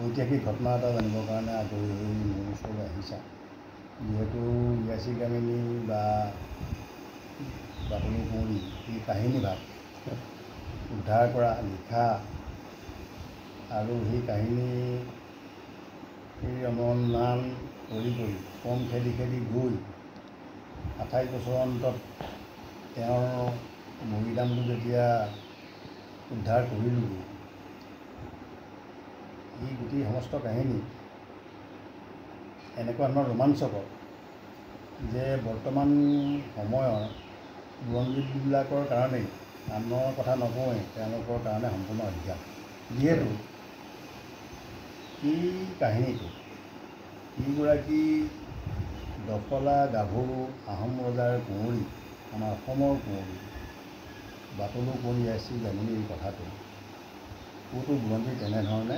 ঐতিহাসিক ঘটনা এটা জানিবৰ কাৰণে আগ্ৰহী হৈ মোৰ ওচৰলৈ আহিছা। যিহেতু ইয়াচি কামিনী বা বাটলু কুঁৱৰী এই কাহিনীভাগ উদ্ধাৰ কৰা, লিখা আৰু সেই কাহিনী অনুসন্ধান কৰি কম খেদি গৈ 28 বছৰ অন্তত তেওঁৰ মৰিদামটো যেতিয়া উদ্ধাৰ কৰিলোঁ, এই গোটেই সমস্ত কাহিনী এনেকুৱা ধৰণৰ ৰোমাঞ্চকৰ যে বৰ্তমান সময়ৰ বুৰঞ্জীবিলাকৰ কাৰণেই, আনৰ কথা নকওঁৱেই, তেওঁলোকৰ কাৰণে সম্পূৰ্ণ অজ্ঞাত। যিহেতু এই কাহিনীটো এইগৰাকী দফলা গাভৰু আহোম ৰজাৰ কুঁৱৰী, আমাৰ অসমৰ কুঁৱৰী বাটলু কুঁৱৰী ইয়াচি কামিনীৰ কথাটো ক'তো বুৰঞ্জী তেনেধৰণে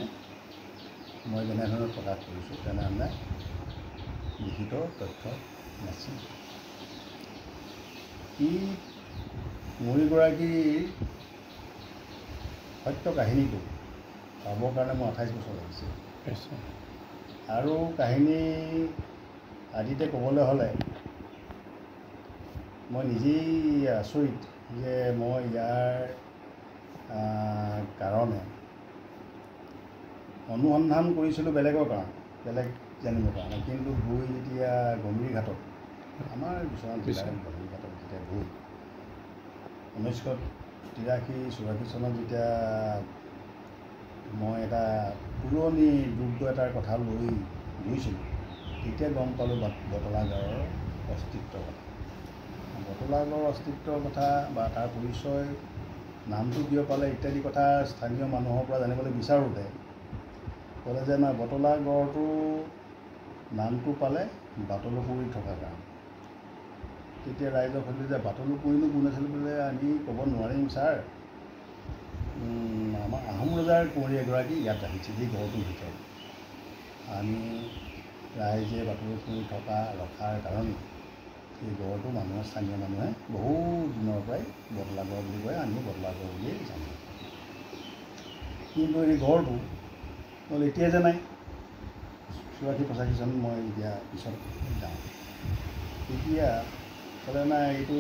মই যেনেধৰণে প্ৰকাশ কৰিছোঁ তেনেধৰণে লিখিত তথ্য নাছিল। এই কুঁৱৰীগৰাকীৰ সত্য কাহিনীটো পাবৰ কাৰণে মোৰ 28 বছৰ লাগিছে। আৰু কাহিনী আদিতে ক'বলৈ হ'লে মই নিজেই আচৰিত যে মই ইয়াৰ কাৰণে অনুসন্ধান কৰিছিলোঁ বেলেগৰ কাৰণে, বেলেগ জানিবৰ কাৰণে, কিন্তু গৈ যেতিয়া গম্ভীৰঘাটত, আমাৰ বিশ্বনাথ জিলাৰ গম্ভীৰঘাটত যেতিয়া গৈ 1983-84 চনত যেতিয়া মই এটা পুৰণি দুৰ্গ এটাৰ কথা লৈ গৈছিলোঁ, তেতিয়া গম পালোঁ বটলা গাঁৱৰ অস্তিত্বৰ কথা। বটলা গাঁৱৰ অস্তিত্বৰ কথা বা তাৰ পৰিচয়, নামটো কিয় পালে ইত্যাদি কথা স্থানীয় মানুহৰ পৰা জানিবলৈ বিচাৰোঁতে ক'লে যে নাই, বটলা গড়টো নামটো পালে বাটলু কুঁৱৰী থকাৰ কাৰণে। তেতিয়া ৰাইজক সুধিলে যে বাটলু কুঁৱৰীনো কোন আছিল বোলে, আমি ক'ব নোৱাৰিম ছাৰ, আমাৰ আহোম ৰজাৰ কুঁৱৰী এগৰাকী ইয়াত আহিছিল এই গড়টোৰ ভিতৰত। আমি ৰাইজে বাটলু কুঁৱৰী ৰখাৰ কাৰণে এই গড়টো স্থানীয় মানুহে বহু দিনৰ পৰাই বটলা গড় বুলি কয়, আমি বটলা গড় বুলিয়েই জানো। কিন্তু এই গড়টো হ'ল এতিয়া যে নাই, 84-85 চনত মই এতিয়া পিছত যাওঁ, তেতিয়া ক'লে নাই, এইটো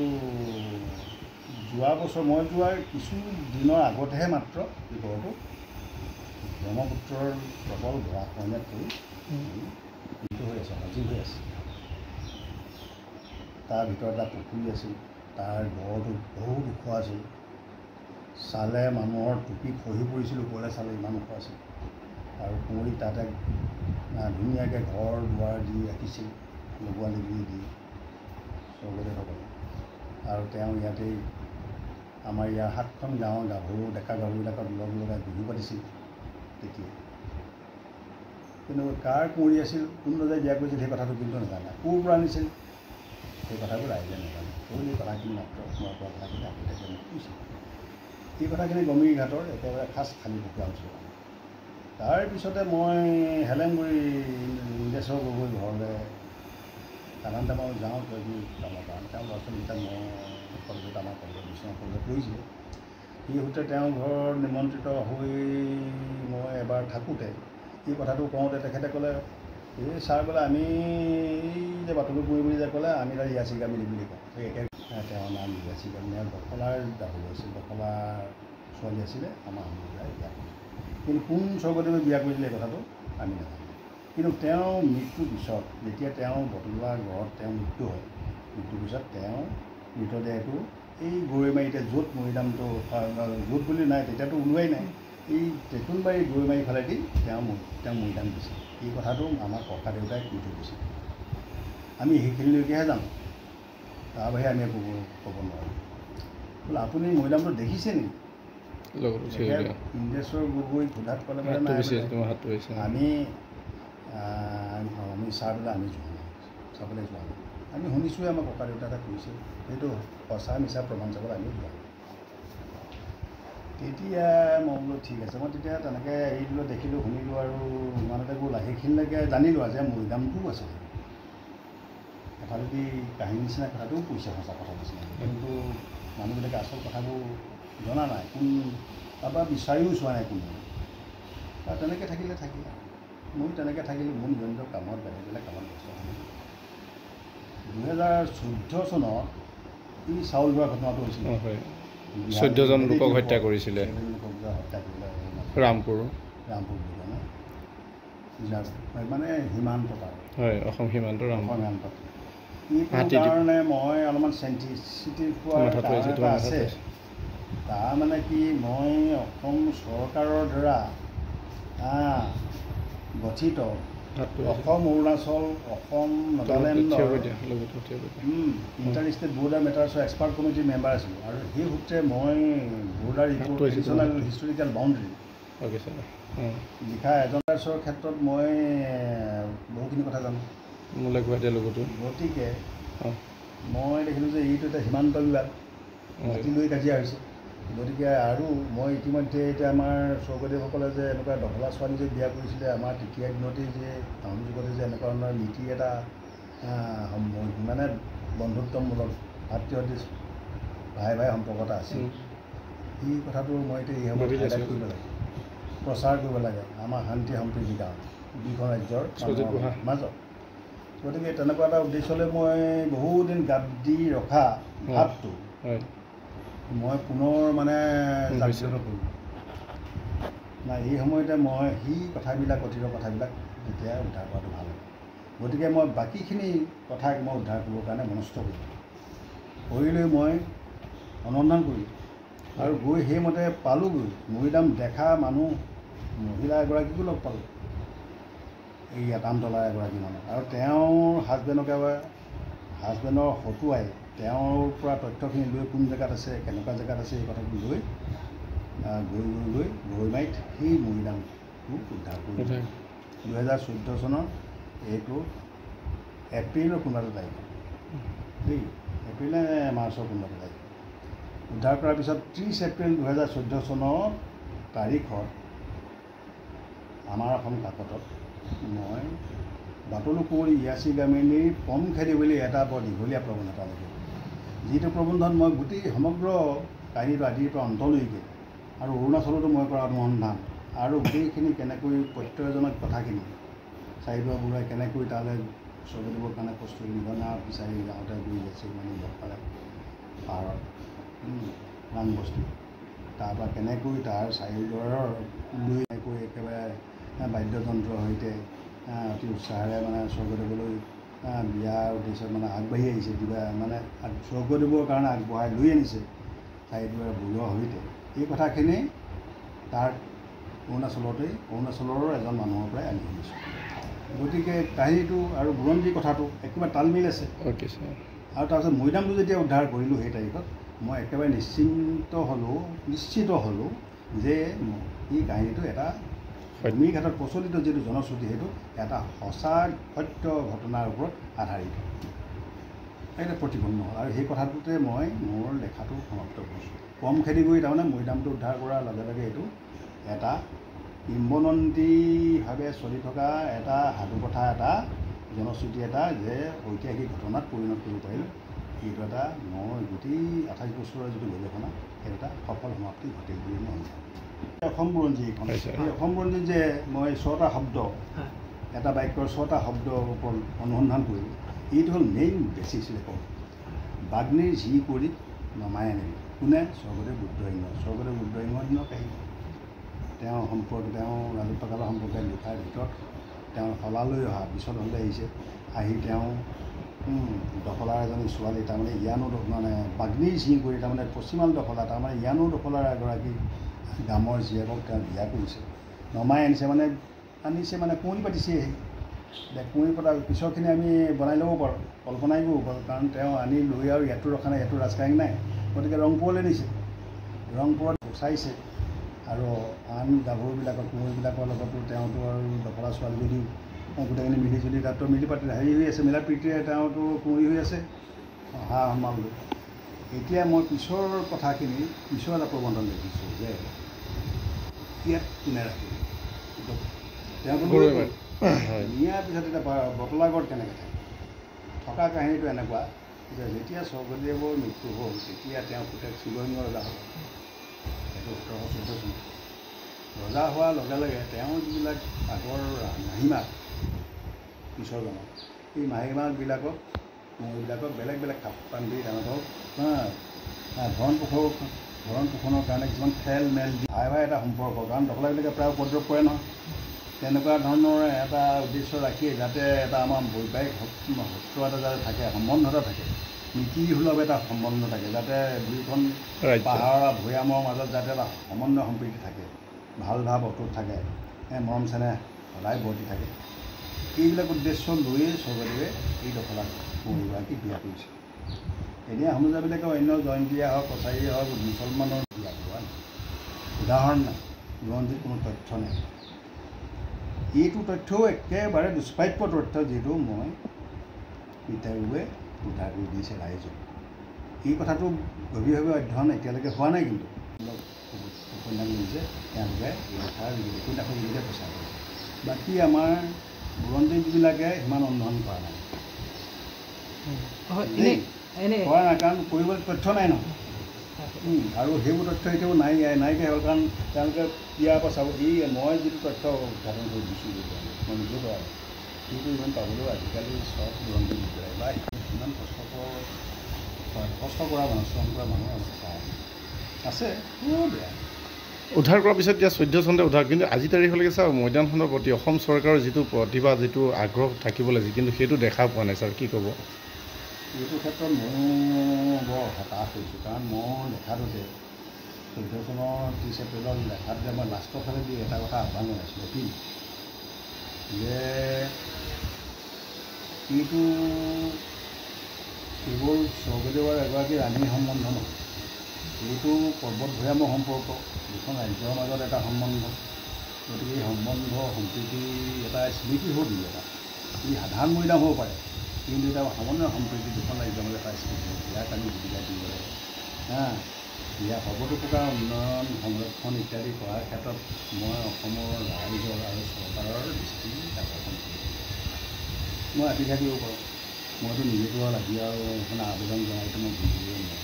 যোৱা বছৰ মই যোৱাৰ কিছু দিনৰ আগতেহে মাত্ৰ এই গড়টো ব্ৰহ্মপুত্ৰৰ প্ৰবল গৰাখহনীয়াত পৰি মৃত্যু হৈ আছে, সজীৱ হৈ আছে। তাৰ ভিতৰত এটা পুখুৰী আছিল, তাৰ গড়টো বহুত ওখ আছিল, চালে মানুহৰ টুপি খহি পৰিছিল, ওপৰলৈ চালে ইমান ওখ আছিল। আৰু কুঁৱৰী তাতে ধুনীয়াকৈ ঘৰ দুৱাৰ দি ৰাখিছিল, লগোৱা লগি দি স্বৰ্গদেউসকলে। আৰু তেওঁ ইয়াতেই আমাৰ ইয়াৰ 7খন গাঁৱৰ ডেকা গাভৰুবিলাকক লগ লগাই বিহু পাতিছিল তেতিয়া। কিন্তু কাৰ কুঁৱৰী আছিল, কোন ৰজাই বিয়া কৰিছিল সেই কথাটো কিন্তু নাজানে, ক'ৰ পৰা আনিছিল সেই কথাবোৰ ৰাইজে নাজানে। এই কথাখিনি মাত্ৰ মই কোৱা কথাখিনি আগতীয়াকৈ মোক কৈছিল। এই কথাখিনি গম্ভীৰঘাটৰ একেবাৰে খাচ খালী পুখুৰা অঞ্চল। তাৰপিছতে মই হেলেংগুৰি ইন্দ্ৰেশ্বৰ গগৈ ঘৰলৈ সাধাৰণতে মই যাওঁ কিবা কামৰ কাৰণে। তেওঁ ল'ৰা ছোৱালীকেইটা মই কলেজত, আমাৰ কলেজত বিশ্বনাথ কলেজত পঢ়িছিলোঁ। সেই সূত্ৰে তেওঁৰ ঘৰত নিমন্ত্ৰিত হৈ মই এবাৰ থাকোঁতে এই কথাটো কওঁতে তেখেতে ক'লে, এই ছাৰ বোলে আমি যে বাটলু কুঁৱৰী বুলি যে ক'লে, আমি তাত ইয়াচি কামিনী বুলি কওঁ। সেই একে তেওঁৰ নাম ইয়াচি কামিনী, আৰু দফলাৰ গাভৰু আছিল, দফলাৰ ছোৱালী আছিলে আমাৰ সমুদায় ইয়াত। কিন্তু কোন স্বৰ্গদেৱে বিয়া কৰিছিলে এই কথাটো আমি নাজানো। কিন্তু তেওঁ মৃত্যুৰ পিছত, যেতিয়া তেওঁ বটলা ঘৰত তেওঁৰ মৃত্যু হয়, মৃত্যুৰ পিছত তেওঁ মৃতদেহটো এই গৰৈমাৰীতে য'ত মৰিদামটো য'ত বুলি নাই, তেতিয়াতো ওলোৱাই নাই, এই তেঁতুলবাৰী গৰৈমাৰী ফালেদি তেওঁ মৰিদাম দিছে। এই কথাটো আমাৰ ককা দেউতাই কৈ থৈ গৈছে। আমি সেইখিনিলৈকেহে জানো, তাৰ বাহিৰে আমি ক'ব নোৱাৰোঁ। বোলে আপুনি মৰিদামটো দেখিছে নেকি? ইন্দ্ৰেশ্বৰ গগৈ সোধাত ক'লে বোলে নাই, আমি ছাৰ বোলে আমি যোৱা নাই, চাবলৈ যোৱা নাই। আমি শুনিছোঁহে, আমাৰ ককা দেউতাহঁতে কৈছে, সেইটো সঁচা মিছা প্ৰমাণ চাবলৈ আমি যোৱা নাই। তেতিয়া মই বোলো ঠিক আছে, মই তেতিয়া তেনেকৈ এৰি দিলোঁ, দেখিলোঁ, শুনিলোঁ, আৰু ইমানতে গ'ল। সেইখিনিলৈকে জানিলোঁ যে মৰিদামটোও আছে। কথাটো কি কাহিনী নিচিনা কথাটোও কৈছে, সঁচা কথা নিচিনা, কিন্তু মানুহবিলাকে আচল কথাবোৰ জনা নাই, কোন তাৰপৰা বিচাৰিও চোৱা নাই কোনো। আৰু তেনেকৈ থাকিলে। মই তেনেকৈ থাকিলোঁ মোৰ নিজৰ নিজৰ কামত বেলেগ কামত ব্যস্ত থাকিলোঁ 2014 চনত এই চাউল যোৱা ঘটনাটো হৈছিল 14জন লোকক হত্যা কৰিছিলে হত্যা কৰিলে ৰামপুৰ মানে সীমান্ত পাৰ হয় অসম সীমান্ত এইটো কাৰণে মই অলপমান চেঞ্চিটিভ হোৱাৰ আছে তাৰ মানে কি মই অসম চৰকাৰৰ দ্বাৰা গঠিত অসম অৰুণাচল অসম নাগালেণ্ডৰ ইণ্টাৰ ষ্টেট বৰ্ডাৰ মেটাৰ্ছৰ এক্সপাৰ্ট কমিটিৰ মেম্বাৰ আছিলোঁ আৰু সেই সূত্ৰে মই border report additional historical boundary লিখা এজেণ্ডাছৰ ক্ষেত্ৰত মই বহুখিনি কথা জানো গতিকে মই দেখিলোঁ যে এইটো এটা সীমান্ত বিবাদ মাটি লৈ কাজিয়া হৈছে গতিকে আৰু মই ইতিমধ্যে এতিয়া আমাৰ স্বৰ্গদেৱসকলে যে এনেকুৱা দফলা ছোৱালী যে বিয়া কৰিছিলে আমাৰ তেতিয়া দিনতেই যে আহোম যুগতে যে এনেকুৱা ধৰণৰ নীতি এটা মানে বন্ধুত্বমূলক ভাতৃ ভাই সম্পৰ্ক এটা আছিল এই কথাটো মই এতিয়া এই সময়ত হাইলাইট কৰিব লাগে প্ৰচাৰ কৰিব লাগে আমাৰ শান্তি সম্প্ৰীতিৰ কাৰণে দুইখন ৰাজ্যৰ মাজত গতিকে তেনেকুৱা এটা উদ্দেশ্যলৈ মই বহুদিন গাত দি ৰখা ভাৱটো মই পুনৰ মানে জাগ্ৰত কৰিলোঁ নাই এই সময়তে মই সেই কথাবিলাক অতীতৰ কথাবিলাক এতিয়া উদ্ধাৰ কৰাটো ভাল হ'ব গতিকে মই বাকীখিনি কথাক মই উদ্ধাৰ কৰিবৰ কাৰণে মনস্থ কৰি লৈ মই অনুসন্ধান কৰিলোঁ আৰু গৈ সেইমতে পালোঁগৈ মৰিদাম দেখা মানুহ মহিলা এগৰাকীকো লগ পালোঁ এই আটামতলা এগৰাকী মানুহ আৰু তেওঁৰ হাজবেণ্ডৰ হতুৱাই তেওঁৰ পৰা তথ্যখিনি লৈ কোন জেগাত আছে কেনেকুৱা জেগাত আছে এই কথাটো লৈ গৈ গৰৈমাৰীত সেই মৰিদামটো উদ্ধাৰ কৰিলোঁ 2014 চনৰ এইটো এপ্ৰিলৰ 15 তাৰিখ দেই এপ্ৰিল নে মাৰ্চৰ 15 তাৰিখ উদ্ধাৰ কৰাৰ পিছত 30 এপ্ৰিল 2014 চনৰ তাৰিখত আমাৰ অসম কাকতত মই বাটলু কুঁৱৰী ইয়াচি গামিনীৰ পম খেদি বুলি এটা বৰ দীঘলীয়া প্ৰবন্ধ এটা লিখিলোঁ যিটো প্ৰবন্ধত মই গোটেই সমগ্ৰ কাহিনীটো আদিৰ পৰা অন্তলৈকে আৰু অৰুণাচলতো মই কৰা অনুসন্ধান আৰু গোটেইখিনি কেনেকৈ প্ৰত্যয়জনক কথাখিনি চাৰিদুৱাৰ বৰুৱাই কেনেকৈ তালৈ স্বৰ্গদেৱৰ কাৰণে প্ৰস্তুতি নিবনা বিচাৰি যাওঁতে গৈ আছে মানে লগ পালে পাহাৰত ৰাংবস্তি তাৰপৰা কেনেকৈ তাৰ চাৰিদুৱাৰৰ লৈ এনেকৈ একেবাৰে বাদ্যযন্ত্ৰৰ সৈতে অতি উৎসাহেৰে মানে স্বৰ্গদেৱলৈ বিয়াৰ উদ্দেশ্যত মানে আগবাঢ়ি আহিছে কিবা মানে স্বৰ্গদেৱৰ কাৰণে আগবঢ়াই লৈ আনিছে চাৰিদুৱাৰ বৰুৱাৰ সৈতে এই কথাখিনি তাৰ অৰুণাচলৰ এজন মানুহৰ পৰাই আনি শুনিছোঁ গতিকে কাহিনীটো আৰু বুৰঞ্জী কথাটো একেবাৰে তালমিল আছে আৰু তাৰপিছত মৈদামটো যেতিয়া উদ্ধাৰ কৰিলোঁ সেই তাৰিখত মই একেবাৰে নিশ্চিত হ'লোঁ যে এই কাহিনীটো এটা ভূমিৰ ক্ষেত্ৰত প্ৰচলিত যিটো জনশ্ৰুতি সেইটো এটা সঁচা সত্য ঘটনাৰ ওপৰত আধাৰিত এটা প্ৰতিপন্ন হ'ল আৰু সেই কথাটোতে মই মোৰ লেখাটো সমাপ্ত কৰিছোঁ কম খেদি কৰি তাৰমানে মৈদামটো উদ্ধাৰ কৰাৰ লগে লগে এইটো এটা কিম্বদন্তীভাৱে চলি থকা এটা সাধুকথা এটা জনশ্ৰুতি এটা যে ঐতিহাসিক ঘটনাত পৰিণত কৰিব পাৰিলোঁ এইটো এটা মই গোটেই 28 বছৰৰ যিটো গৱেষণা সেইটো এটা সফল সমাপ্তি ঘটিল বুলি মই অসম বুৰঞ্জী এইখন এই অসম বুৰঞ্জীত যে মই 6টা শব্দ এটা বাক্যৰ 6টা শব্দৰ ওপৰত অনুসন্ধান কৰিলোঁ এইটো হ'ল মেইন বেচিছ লেখক বাগ্মীৰ ঝি কৰি নমাই আনিলোঁ কোনে স্বৰ্গদেৱ বুদ্ধসিংহৰ দিনৰ কাহিনী তেওঁ ৰাজত্ব কালৰ সম্পৰ্কে লিখাৰ ভিতৰত তেওঁ শলালৈ অহা পিছত হ'লে আহিছে আহি তেওঁ দখলাৰ এজনী ছোৱালী তাৰমানে ইয়ানো মানে বাগ্মীৰ ঝি কৰি তাৰমানে পশ্চিমাল দখলা তাৰমানে ইয়ানো দখলাৰ এগৰাকী গামৰ জীয়েকক তেওঁ বিয়া কৰিছে নমাই আনিছে মানে কুঁৱৰী পাতিছে এতিয়া কুঁৱৰী পতাৰ পিছৰখিনি আমি বনাই ল'ব পাৰোঁ কল্পনাই কৰিব পাৰোঁ কাৰণ তেওঁ আনি লৈ আৰু ইয়াতো ৰখা নাই ইয়াতো ৰাজকাহিনী নাই গতিকে ৰংপুৰলৈ নিছে ৰংপুৰত চাইছে আৰু আন গাভৰুবিলাকৰ কুঁৱৰীবিলাকৰ লগতো তেওঁতো আৰু দখলা ছোৱালী যদিও গোটেইখিনি মিলি জুলি তাততো মিলি পাতি হেৰি হৈ আছে মিলা প্ৰীতিৰে তেওঁতো কুঁৱৰী হৈ আছে সা সন্মান লৈ এতিয়া মই পিছৰ কথাখিনি পিছৰ এটা প্ৰবন্ধন দেখিছোঁ যে ইয়াত কোনে ৰাখিব তেওঁতো নিয়াৰ পিছত এতিয়া বটলাগড় কেনেকৈ থাকে থকা কাহিনীটো এনেকুৱা যে যেতিয়া স্বৰ্গদেৱৰ মৃত্যু হ'ল তেতিয়া তেওঁ পুতেক শিৱসিংহ ৰজা হ'ল সেইটো 1714 চনত ৰজা হোৱাৰ লগে লগে তেওঁ যিবিলাক আগৰ মাহীমাক পিছৰজনক এই মাহীমাকবিলাকক কোঁৱৰীবিলাকক বেলেগ বেলেগ কাপোৰ দি তেওঁলোকক ভৰণ পোষণৰ কাৰণে কিছুমান খেল মেল দি ভাই ভাই এটা সম্পৰ্ক, কাৰণ দখলাবিলাকে প্ৰায় উপদ্ৰৱ কৰে নহয়। তেনেকুৱা ধৰণৰ এটা উদ্দেশ্য ৰাখি যাতে এটা আমাৰ বৈবাহিক সূত্ৰ এটা যাতে থাকে, সম্বন্ধ এটা থাকে, নীতিসুলভ এটা সম্বন্ধ থাকে, যাতে দুয়োখন পাহাৰ ভৈয়ামৰ মাজত যাতে এটা সমন্বয় সম্প্ৰীতি থাকে, ভাল ভাৱ অটুট থাকে, মৰম চেনেহ সদায় বৰ্তি থাকে। এইবিলাক উদ্দেশ্য লৈয়ে স্বৰ্গদেৱে এই দখলা কোঁৱৰীগৰাকীক বিয়া কৰিছে। এনেই আহোমজাবিলাকে অন্য জয়ন্তীয়া হওক, কছাৰীয়ে হওক, মুছলমানৰ বিয়া কৰোৱা নাই, উদাহৰণ নাই, বুৰঞ্জীত কোনো তথ্য নাই। এইটো তথ্যও একেবাৰে দুষ্প্ৰাপ্য তথ্য, যিটো মই পিতাইয়ে উদ্ধাৰ কৰি দিছে ৰাইজক। এই কথাটো গভীৰভাৱে অধ্যয়ন এতিয়ালৈকে হোৱা নাই, কিন্তু উপন্যাস লিখিছে তেওঁলোকে এই কথাৰ উপন্যাসৰ যোগেদি প্ৰচাৰ কৰিছে। বাকী আমাৰ বুৰঞ্জীবিলাকে সিমান অনুসৰণ কৰা নাই, কৰা নাই, কাৰণ কৰিবলৈ তথ্য নাই নহয়। আৰু সেইবোৰ তথ্য এতিয়াও নাইকিয়া হ'ল, কাৰণ তেওঁলোকে ইয়াৰ পৰা চাব মই যিটো তথ্য উদ্ঘাটন কৰি দিছোঁ মই নিজে কৰা সেইটো ইমান পাবলৈও আজিকালি চব বুৰঞ্জী বিচৰাই বা ইমান কষ্ট কৰা মানুহ, শ্ৰম কৰা মানুহ আছে বেয়া। উদ্ধাৰ কৰাৰ পিছত এতিয়া 14 চনতে উদ্ধাৰ, কিন্তু আজি তাৰিখলৈকে ছাৰ মৈদামখনৰ প্ৰতি অসম চৰকাৰৰ যিটো প্ৰতিভা, যিটো আগ্ৰহ থাকিব লাগে, কিন্তু সেইটো দেখা পোৱা নাই ছাৰ, কি ক'ব? এইটো ক্ষেত্ৰত ময়ো বৰ হতাশ হৈছোঁ, কাৰণ মই লেখাটোতে 14 চনৰ 30 এপ্ৰিলত লেখাটোতে মই লাষ্টৰ ফালে দি এটা কথা আহ্বান জনাইছিলোঁ কি যে এইটো কেৱল স্বৰ্গদেৱৰ এগৰাকী ৰাণীৰ সম্বন্ধ নহয়, এইটো পৰ্বত ভৈয়ামৰ সম্পৰ্ক, দুখন ৰাজ্যৰ মাজত এটা সম্বন্ধ। গতিকে এই সম্বন্ধ সম্প্ৰীতি এটা স্মৃতি হ'ব দিব এটা, ই সাধাৰণ মৈদাম হ'ব পাৰে, কিন্তু এটা সমন্বয় সম্প্ৰীতি দুখন ৰাজ্যৰ মাজত এটা স্মৃতি হ'ব, ইয়াক আমি জীৱিকা দিব লাগে। ইয়াৰ সৰ্বতোপ্ৰকাৰ উন্নয়ন সংৰক্ষণ ইত্যাদি কৰাৰ ক্ষেত্ৰত মই অসমৰ ৰাইজৰ আৰু চৰকাৰৰ দৃষ্টি আকৰ্ষণ কৰিছোঁ। মই ৰাতি থাকিব পাৰোঁ, মইতো নিজেতো লাগি আৰু এখন আবেদন জনাইতো মই বুজিব নোৱাৰোঁ।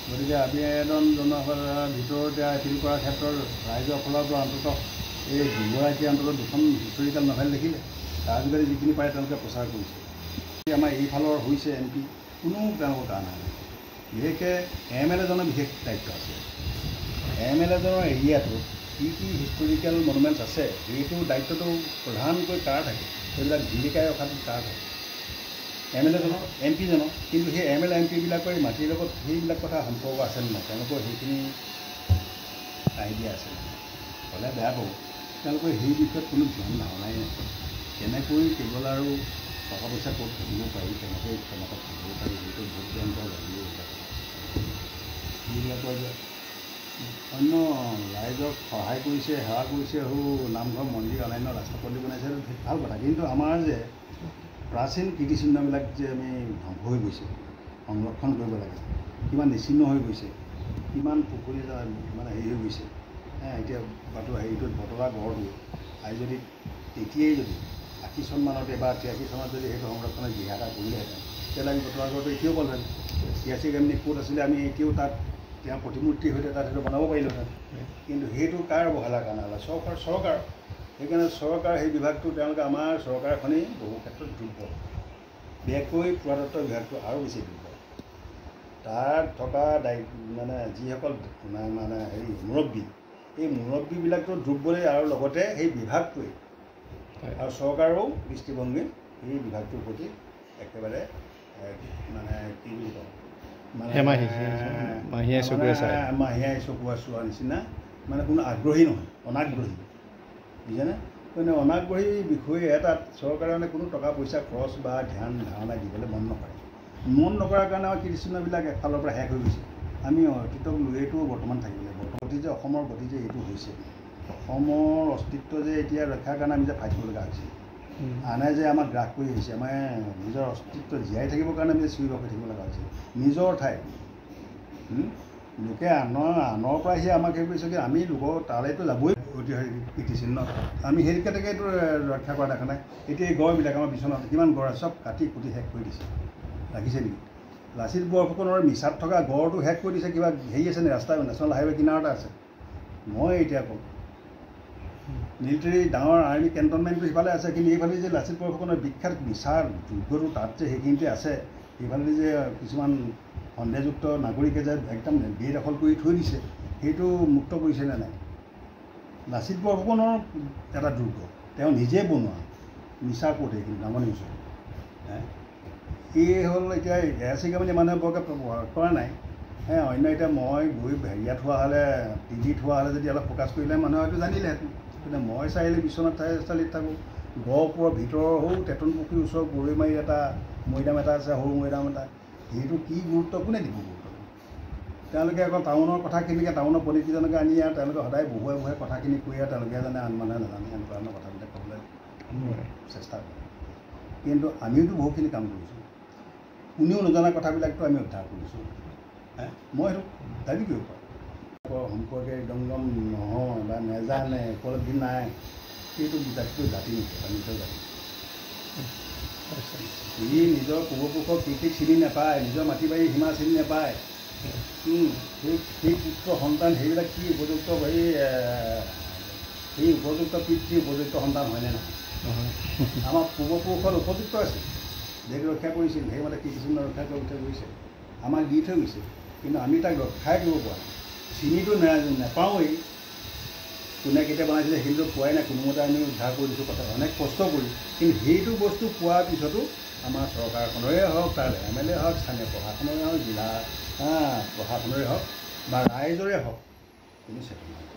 গতিকে আবেদন জনোৱাৰ ভিতৰতে এপিল কৰাৰ ক্ষেত্ৰত ৰাইজৰ ফালৰ পৰা অন্ততঃ এই দুগৰাকীয়ে অন্ততঃ দুখন হিষ্টৰিকেল নভেল লিখিলে, তাৰ যোগেদি যিখিনি পাৰে তেওঁলোকে প্ৰচাৰ কৰিছে। আমাৰ এইফালৰ হৈছে MP, কোনো তেওঁলোকৰ কাৰণ নাই। বিশেষকৈ MLA জনৰ বিশেষ দায়িত্ব আছে। MLA জনৰ এৰিয়াটোত কি কি হিষ্টৰিকেল মনুমেণ্টছ আছে, এইটো দায়িত্বটো প্ৰধানকৈ কাৰ থাকে, সেইবিলাক জিলিকাই ৰখাটো কাৰ থাকে, MLA জনৰ, MP জনৰ। কিন্তু সেই MLA MP বিলাকৰ মাটিৰ লগত সেইবিলাক কথা সম্পৰ্ক আছে নে নাই, তেওঁলোকৰ সেইখিনি আইডিয়া আছে হ'লে বেয়া পাব। তেওঁলোকৰ সেই বিষয়ত কোনো ধ্যান ধাৰণাই নাই, কেনেকৈ কেৱল আৰু টকা পইচা ক'ত থাকিব পাৰি, কেনেকৈ ক্ষমতাত থাকিব পাৰি, সেইটো ভোট বেংকৰ লাগিব। এইবিলাকৰ যে অন্য ৰাইজক সহায় কৰিছে, সেৱা কৰিছে, নামঘৰ মন্দিৰ অন্যান্য ৰাষ্ট্ৰপতি বনাইছে, সেইটো ভাল কথা। কিন্তু আমাৰ যে প্ৰাচীন কীৰ্তিচিহ্নবিলাক যে আমি ধ্বংস হৈ গৈছে, সংৰক্ষণ কৰিব লাগে, কিমান নিচিন্ন হৈ গৈছে, কিমান পুখুৰী মানে হেৰি হৈ গৈছে। এতিয়া হেৰিটোত বতৰা গড়টো আজি যদি তেতিয়াই যদি 80 চনমানতে বা 83 চনত যদি সেইটো সংৰক্ষণৰ দিহা এটা কৰিলেহেঁতেন, তেতিয়াহ'লে আমি বতৰা গড়টো এতিয়াও পালোহেঁতেন। ঐতিহাসিক এমনি ক'ত আছিলে, আমি এতিয়াও তাত তেওঁ প্ৰতিমূৰ্তিৰ সৈতে তাত সেইটো বনাব পাৰিলোহেঁতেন। কিন্তু সেইটো কাৰ অৱহেলাৰ কাৰণে হ'লে চৰকাৰ। সেইকাৰণে চৰকাৰ সেই বিভাগটো তেওঁলোকে আমাৰ চৰকাৰখনেই বহু ক্ষেত্ৰত দুৰ্বল, বিশেষকৈ পুৰাতত্ব বিভাগটো আৰু বেছি দুৰ্বল। তাত থকা মানে যিসকল মানে মুৰব্বী, এই মুৰব্বীবিলাকতো দুৰ্বলেই, আৰু লগতে সেই বিভাগটোৱে আৰু চৰকাৰৰো দৃষ্টিভংগী এই বিভাগটোৰ প্ৰতি একেবাৰে মানে কি বুলি কওঁ, মানে মাহিয়াই চকুৱা চোৱাৰ নিচিনা, মানে কোনো আগ্ৰহী নহয়, অনাগ্ৰহী, বুজিছেনে? মানে অনাগ্ৰহী বিষয়ে তাত চৰকাৰে মানে কোনো টকা পইচা খৰচ বা ধ্যান ধাৰণা দিবলৈ মন নকৰে। মন নকৰাৰ কাৰণে আমাৰ কীৰ্তিচিহ্নবিলাক এফালৰ পৰা শেষ হৈ গৈছে। আমি অতীতক লৈয়েতো বৰ্তমান থাকিব লাগিব। গতি যে অসমৰ গতি যে এইটো হৈছে, অসমৰ অস্তিত্ব যে এতিয়া ৰক্ষাৰ কাৰণে আমি যে ভাবিব লগা হৈছে, আনে যে আমাক গ্ৰাস কৰি আহিছে, আমাৰ নিজৰ অস্তিত্ব জীয়াই থাকিবৰ কাৰণে আমি যে চিঞৰি বাখৰি থাকিব লগা হৈছে। নিজৰ ঠাইত লোকে আনৰ পৰা আহি আমাক হেৰি কৰিছে, আমি লোকৰ তালৈতো যাবই ঐতিহাসিক কীৰ্তিচিহ্ন, আমি সেইকেইটাকেতো ৰক্ষা কৰা দেখা নাই। এতিয়া এই গড়বিলাক আমাৰ বিচনাত কিমান গড় আছে, চব কাটি কুটি শেষ কৰি দিছে, ৰাখিছে নেকি? লাচিত বৰফুকনৰ মিছাত থকা গড়টো শেষ কৰি দিছে, কিবা হেৰি আছে নে? ৰাস্তা নেশ্যনেল হাইৱে কিনাৰতে আছে। মই এতিয়া কওঁ মিলিটাৰী ডাঙৰ আৰ্মি কেণ্টনমেণ্টটো সিফালে আছে, কিন্তু এইফালে যে লাচিত বৰফুকনৰ বিখ্যাত মিছাৰ দুৰ্গটো তাত যে সেইখিনিতে আছে, সেইফালে যে কিছুমান সন্দেহযুক্ত নাগৰিকে যে একদম বেদখল কৰি থৈ দিছে, সেইটো মুক্ত কৰিছেনে নাই? লাচিত বৰফুকনৰ এটা দুৰ্গ, তেওঁ নিজে বনোৱা মিছাৰ কোট, এইখিনি নামনি ওচৰত। এই হ'ল এতিয়া এয়াচিকে মানে মানুহে বৰকৈ ব্যৱহাৰ কৰা নাই। অন্য এতিয়া মই গৈ হেৰিয়াত হোৱা হ'লে, টিভিত হোৱা হ'লে যদি অলপ ফ'কাছ কৰিলে মানুহে হয়তো জানিলেহেঁতেন, কিন্তু মই চাৰিআলি বিশ্বনাথ চাৰিআলিত থাকোঁ, গহপুৰৰ ভিতৰৰ সৰু তেতন পুখুৰীৰ ওচৰৰ গৰৈমাৰীত এটা মৈদাম এটা আছে, সৰু মৈদাম এটা, সেইটো কি গুৰুত্ব কোনে দিব গুৰুত্ব? তেওঁলোকে আকৌ টাউনৰ কথাখিনিকে টাউনৰ পলিটিজনকে আনি আৰু তেওঁলোকে সদায় বহুৱাই বহুৱাই কথাখিনি কৈ আৰু তেওঁলোকে জানে আন মানুহে নাজানে, এনেকুৱা ধৰণৰ কথাবিলাক ক'বলৈ চেষ্টা কৰে। কিন্তু আমিওতো বহুখিনি কাম কৰিছোঁ, কোনেও নজনা কথাবিলাকতো আমি উদ্ধাৰ কৰিছোঁ। মই সেইটো দাবী কৰিব পাৰোঁ। সম্পৰ্কে দংগম নহয় বা নেজানে, উপলব্ধি নাই, সেইটো জাতিটো জাতি নেকি? নিজৰ জাতি ই নিজৰ পূৰ্বপুৰুষৰ কীৰ্তিক চিনি নাপায়, নিজৰ মাটি বাৰী সীমা চিনি নাপায়। সেই পুত্ৰ সন্তান সেইবিলাক কি উপযুক্ত, সেই উপযুক্ত পিতৃ উপযুক্ত সন্তান হয়নে নহয়? আমাৰ পূৰ্বপুৰুষৰ উপযুক্ত আছিল, দেশ ৰক্ষা কৰিছিল, সেইমতে কীৰ্তিচিহ্ন ৰক্ষা কৰি থৈ গৈছে, আমাক দি থৈ গৈছে, কিন্তু আমি তাক ৰক্ষাই কৰিব পৰা নাই। চিনিটো নাপাওঁৱেই, কোনে কেতিয়া বনাইছিলে সেইটোতো পোৱাই নাই, কোনোমতে আমি উদ্ধাৰ কৰি দিছোঁ, কথা অনেক কষ্ট কৰি, কিন্তু সেইটো বস্তু পোৱাৰ পিছতো আমাৰ চৰকাৰখনৰে হওক, তাৰ MLA হওক, স্থানীয় প্ৰশাসনৰে হওক, জিলা প্ৰশাসনৰে হওক বা ৰাইজৰে হওক, কোনো চেতনা নাই।